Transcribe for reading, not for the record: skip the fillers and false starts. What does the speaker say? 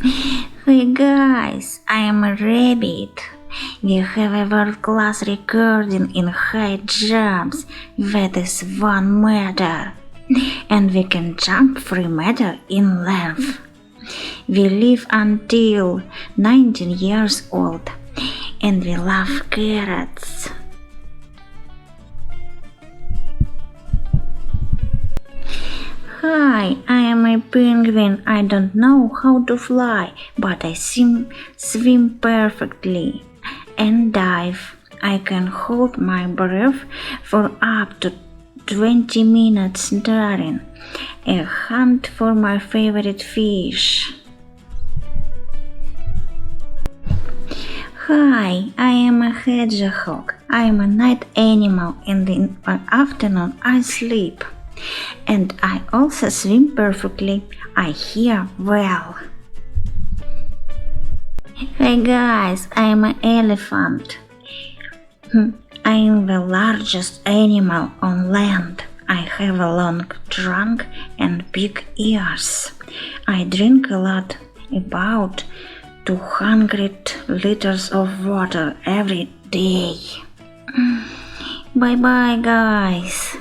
Hey guys, I am a rabbit. We have a world-class recording in high jumps. That is 1 meter. And we can jump 3 meters in length. We live until 19 years old. And we love carrots. Hi, I am a penguin. I don't know how to fly, but I swim perfectly and dive. I can hold my breath for up to 20 minutes during a hunt for my favorite fish. Hi, I am a hedgehog. I am a night animal. In the afternoon I sleep. And I also swim perfectly. I hear well. Hey guys, I am an elephant. I am the largest animal on land. I have a long trunk and big ears. I drink a lot, about 200 liters of water every day. Bye bye guys.